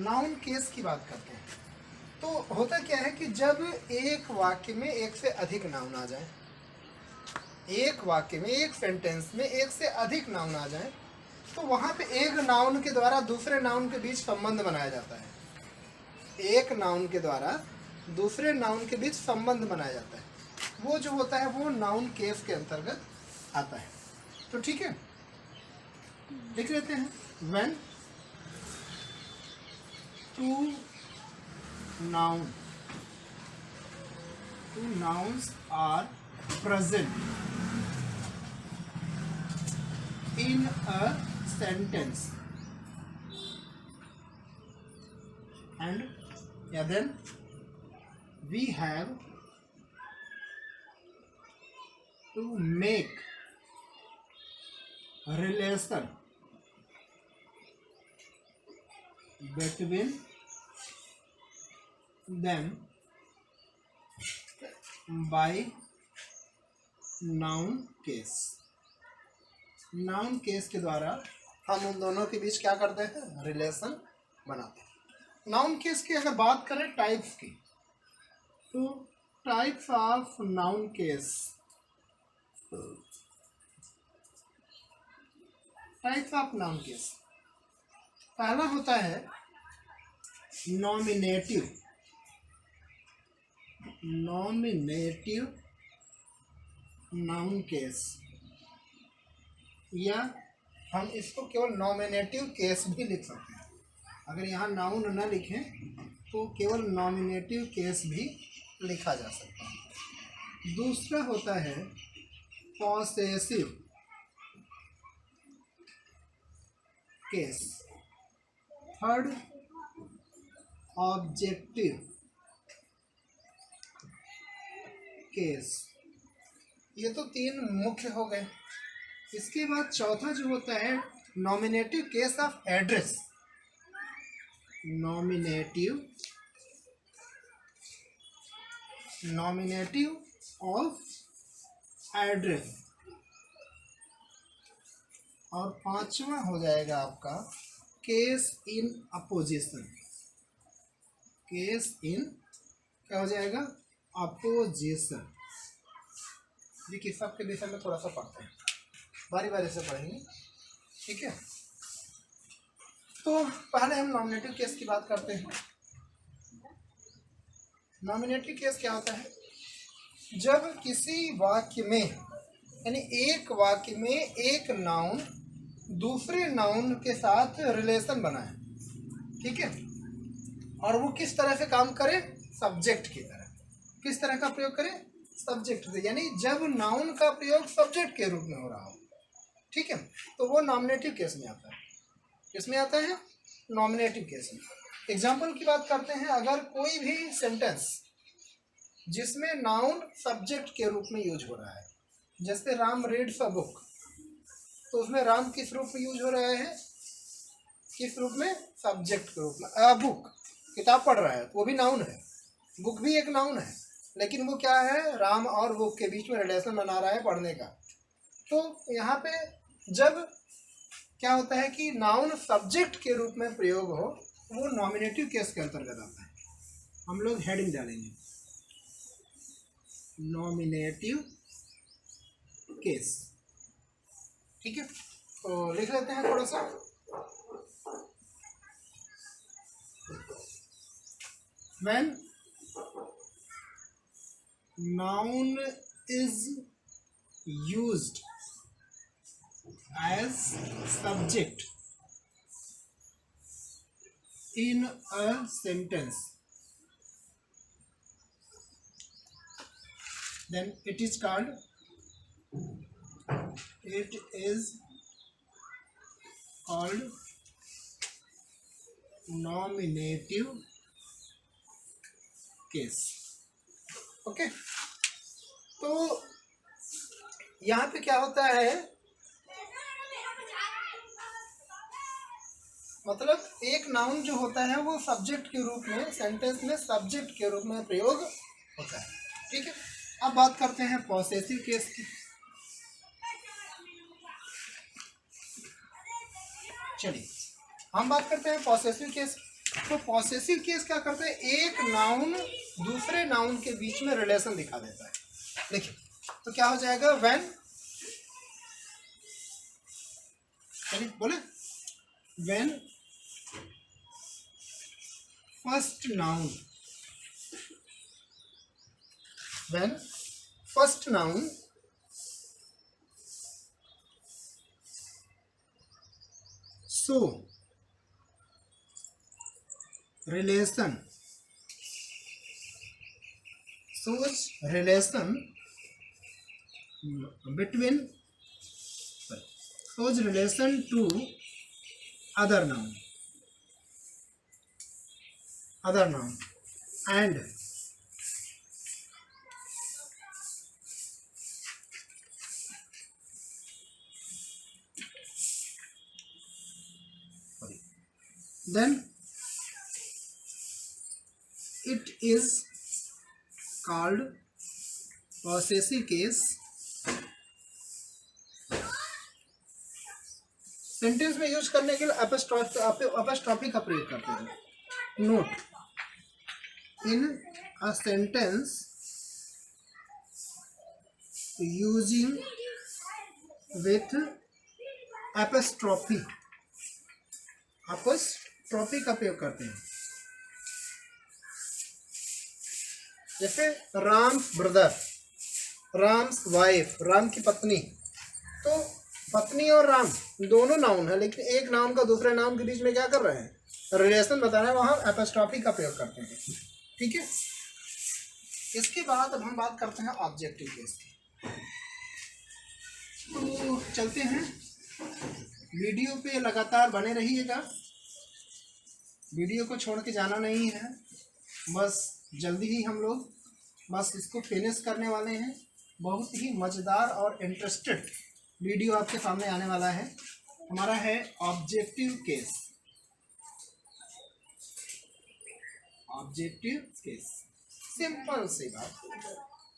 Noun case की बात करते हैं। तो होता क्या है कि जब एक वाक्य में एक से अधिक नाउन आ जाए, एक वाक्य में, एक सेंटेंस में एक से अधिक नाउन आ जाए, तो वहाँ पे एक नाउन के द्वारा दूसरे नाउन के बीच संबंध बनाया जाता है। एक नाउन के द्वारा दूसरे नाउन के बीच संबंध बनाया जाता है, वो जो होता है वो नाउन केस के अंतर्गत आता है। तो ठीक है, लिख लेते हैं। When two nouns are present in a sentence and then we have to make a relation between them by noun case. Noun case के द्वारा हम उन दोनों के बीच क्या करते हैं, रिलेशन बनाते हैं। नाउन केस की अगर बात करें टाइप्स की, तो types of noun case, types of noun case, पहला होता है नॉमिनेटिव नाउन केस, या हम इसको केवल नॉमिनेटिव केस भी लिख सकते हैं। अगर यहाँ नाउन न लिखें तो केवल नॉमिनेटिव केस भी लिखा जा सकता है। दूसरा होता है possessive case, third objective case. ये तो तीन मुख्य हो गए। इसके बाद चौथा जो होता है nominative case of address, nominative of address. और पांचवा हो जाएगा आपका case in opposition, case in क्या हो जाएगा, अपोजिशन। देखिए सबके विषय में थोड़ा सा पढ़ते हैं, बारी बारी से पढ़ेंगे, ठीक है। तो पहले हम नॉमिनेटिव केस की बात करते हैं। नॉमिनेटिव केस क्या होता है, जब किसी वाक्य में, यानी एक वाक्य में एक नाउन दूसरे नाउन के साथ रिलेशन बनाए, ठीक है, और वो किस तरह से काम करे, सब्जेक्ट की तरह। किस तरह का प्रयोग करे, सब्जेक्ट से, यानी जब नाउन का प्रयोग सब्जेक्ट के रूप में हो रहा हो, ठीक है, तो वो नॉमिनेटिव केस में आता है। किसमें आता है, नॉमिनेटिव केस में। एग्जाम्पल की बात करते हैं, अगर कोई भी सेंटेंस जिसमें नाउन सब्जेक्ट के रूप में यूज हो रहा है, जैसे राम रीड्स अ बुक, तो उसमें राम किस रूप में यूज हो रहा है, किस रूप में, सब्जेक्ट के रूप में। अ बुक, किताब पढ़ रहा है, तो वो भी नाउन है, बुक भी एक नाउन है, लेकिन वो क्या है, राम और बुक के बीच में रिलेशन बना रहा है पढ़ने का। तो यहाँ पे जब क्या होता है कि नाउन सब्जेक्ट के रूप में प्रयोग हो, वो नॉमिनेटिव केस के अंतर्गत आता है। हम लोग हेडिंग डालेंगे, नॉमिनेटिव केस, ठीक है। तो लिख लेते हैं थोड़ा सा। When noun is used as subject in a sentence, then it is called nominative case। Okay, तो यहाँ पे क्या होता है, मतलब एक नाउन जो होता है वो सब्जेक्ट के रूप में, सेंटेंस में सब्जेक्ट के रूप में प्रयोग होता है, ठीक है। अब बात करते हैं पॉसेसिव केस की। चलिए हम बात करते हैं पॉसेसिव केस। तो पॉसेसिव केस क्या करता है, एक नाउन दूसरे नाउन के बीच में रिलेशन दिखा देता है। देखिए तो क्या हो जाएगा, व्हेन, बोले when first noun, when first noun so relation, shows relation between, shows relation to other noun and then it is called possessive case। Sentence में यूज करने के लिए अपस्ट्रॉफी का प्रयोग करते हैं। Note, in a sentence using with apostrophe, apostrophe का प्रयोग करते हैं। जैसे राम्स ब्रदर, राम्स वाइफ, राम की पत्नी। तो पत्नी और राम दोनों नाउन है, लेकिन एक नाउन का दूसरे नाउन के बीच में क्या कर रहे हैं, रिलेशन बता रहे हैं, वहाँ एपोस्ट्रॉफी का प्रयोग करते हैं। ठीक है, इसके बाद अब हम बात करते हैं ऑब्जेक्टिव केस की। तो चलते हैं, वीडियो पे लगातार बने रहिएगा, वीडियो को छोड़ के जाना नहीं है। बस जल्दी ही हम लोग बस इसको फिनिश करने वाले हैं। बहुत ही मज़ेदार और इंटरेस्टेड वीडियो आपके सामने आने वाला है। हमारा है objective case. Objective case simple सी बात,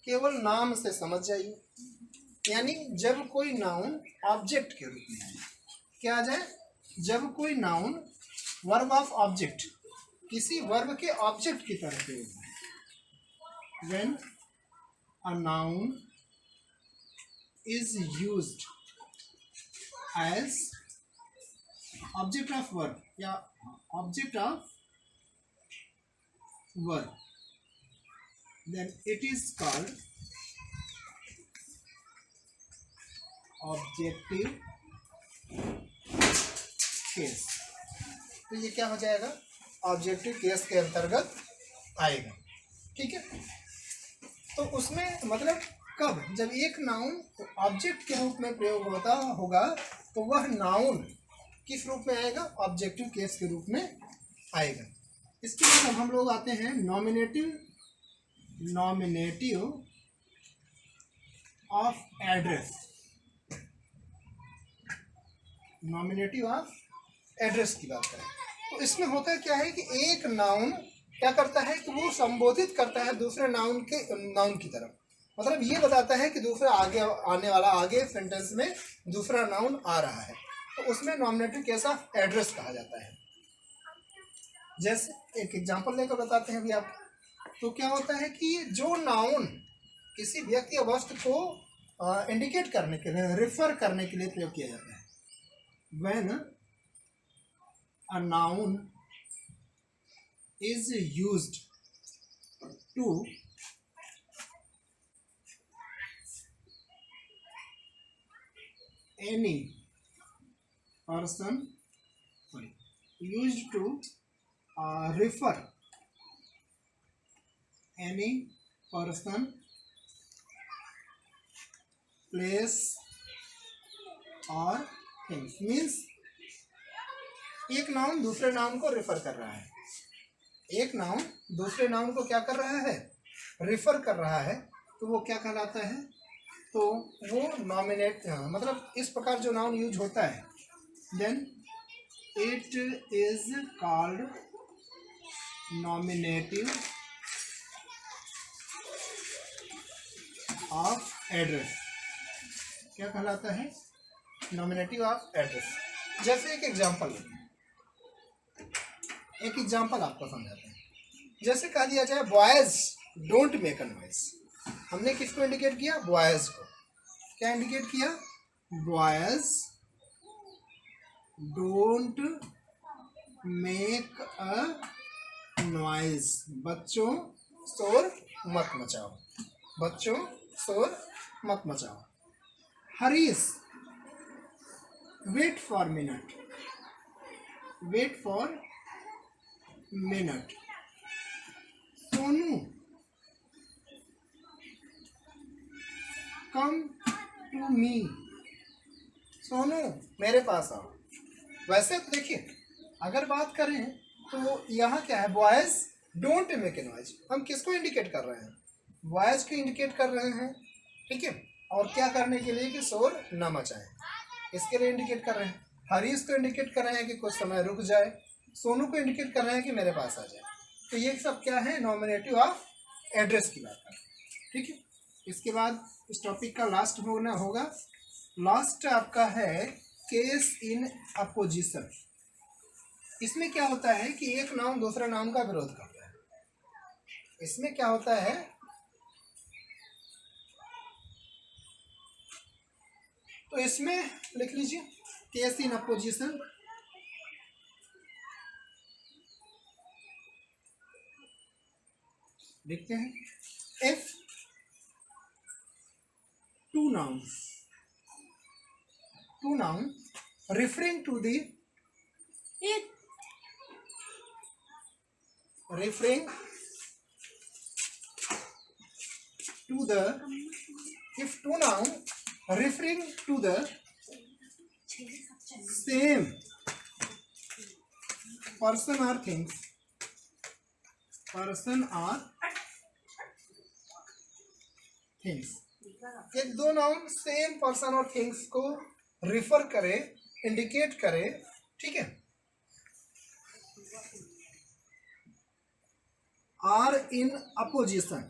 केवल नाम से समझ जाइए। यानी जब कोई नाउन ऑब्जेक्ट के रूप में आए, क्या आ जाए, जब कोई नाउन वर्ब ऑफ ऑब्जेक्ट, किसी वर्ब के ऑब्जेक्ट की तरह प्रयोग है। When a noun is used as object of verb या object of verb, then it is called objective case। तो ये क्या हो जाएगा, ऑब्जेक्टिव केस के अंतर्गत आएगा। ठीक है, तो उसमें मतलब कब, जब एक नाउन ऑब्जेक्ट के रूप में प्रयोग होता होगा तो वह नाउन किस रूप में आएगा, ऑब्जेक्टिव केस के रूप में आएगा। इसके बाद अब हम लोग आते हैं nominative of address. Nominative of address की बात करें तो इसमें होता है क्या है कि एक नाउन क्या करता है कि वो संबोधित करता है दूसरे नाउन की तरफ। मतलब ये बताता है कि दूसरा आगे आने वाला, आगे सेंटेंस में दूसरा नाउन आ रहा है, तो उसमें नॉमिनेटिव केस ऑफ एड्रेस कहा जाता है। जैसे एक एग्जांपल लेकर बताते हैं अभी आप। तो क्या होता है कि जो नाउन किसी व्यक्ति या वस्तु को इंडिकेट करने के लिए, रिफर करने के लिए प्रयोग किया जाता है। When a noun is used to any person, used to refer any person, place or things। Means एक नाउन दूसरे नाउन को रेफर कर रहा है, एक नाउन दूसरे नाउन को क्या कर रहा है, रेफर कर रहा है, तो वो क्या कहलाता है, तो वो नॉमिनेट, मतलब इस प्रकार जो नाउन यूज होता है, then it is called nominative of address. क्या कहलाता है, नॉमिनेटिव ऑफ एड्रेस। जैसे एक एग्जांपल, एक एग्जांपल आपको समझाते हैं। जैसे कह दिया जाए boys don't make a noise, हमने किसको इंडिकेट किया? बॉयज को। क्या इंडिकेट किया? Boys don't make a noise, बच्चों शोर मत मचाओ, बच्चों शोर मत मचाओ। Harish wait for minute, wait for minute. Sonu come to me, Sonu मेरे पास आओ। वैसे तो देखिए अगर बात करें तो यहाँ क्या है? Boys don't make a noise, हम किसको इंडिकेट कर रहे हैं? बॉयज को इंडिकेट कर रहे हैं, ठीक है। और क्या करने के लिए? कि शोर न मचाए, इसके लिए इंडिकेट कर रहे हैं। हरीश को इंडिकेट कर रहे हैं कि कुछ समय रुक जाए, सोनू को इंडिकेट कर रहे हैं कि मेरे पास आ जाए। तो ये सब क्या है? नॉमिनेटिव ऑफ एड्रेस की बात है, ठीक है। इसके बाद इस टॉपिक का लास्ट होगा, लास्ट आपका है केस इन अपोजिशन। इसमें क्या होता है कि एक नाउन दूसरे नाउन का विरोध करता है। इसमें क्या होता है? तो इसमें लिख लीजिए केस इन अपोजिशन। देखते हैं। If two noun referring to the if two noun referring to the same person or things, एक दो नाउन सेम पर्सन और थिंग्स को रिफर करे, इंडिकेट करे, ठीक है, are in apposition,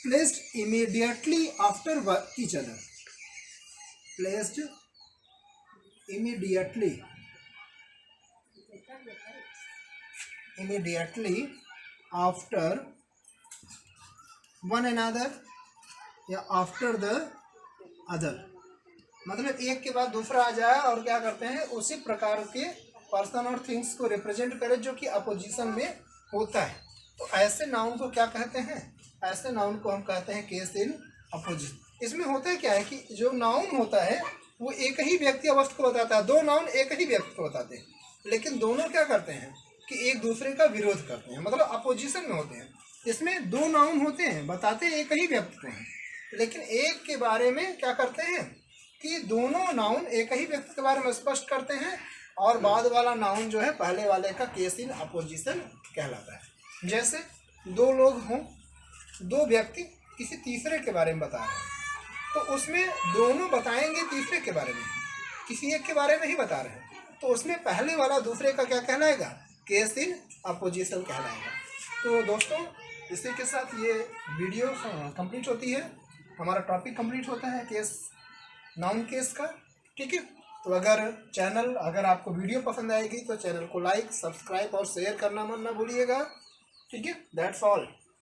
placed immediately after each other, placed immediately after one another या after the other, मतलब एक के बाद दूसरा आ जाए और क्या करते हैं? उसी प्रकार के पर्सन और थिंग्स को रिप्रेजेंट करे जो कि अपोजिशन में होता है। तो ऐसे नाउन को क्या कहते हैं? ऐसे नाउन को हम कहते हैं केस इन अपोजिशन। इसमें होता है क्या है कि जो नाउन होता है वो एक ही व्यक्ति अवस्था को बताता है, दो नाउन एक ही व्यक्ति को बताते हैं, लेकिन दोनों क्या करते हैं कि एक दूसरे का विरोध करते हैं, मतलब अपोजिशन में होते हैं। इसमें दो नाउन होते हैं, बताते एक ही व्यक्ति को हैं, लेकिन एक के बारे में क्या करते हैं कि दोनों नाउन एक ही व्यक्ति के बारे में स्पष्ट करते हैं, और बाद वाला नाउन जो है पहले वाले का केस इन अपोजिशन कहलाता है। जैसे दो लोग हों, दो व्यक्ति किसी तीसरे के बारे में बता रहे हैं, तो उसमें दोनों बताएंगे तीसरे के बारे में, किसी एक के बारे में ही बता रहे हैं, तो उसमें पहले वाला दूसरे का क्या कहलाएगा? केस इन अपोजिशन कहलाएगा। तो दोस्तों इसी के साथ ये वीडियो कंप्लीट होती है, हमारा टॉपिक कंप्लीट होता है केस, नाउन केस का, ठीक है। तो अगर आपको वीडियो पसंद आएगी तो चैनल को लाइक, सब्सक्राइब और शेयर करना मत ना भूलिएगा, ठीक है। That's all.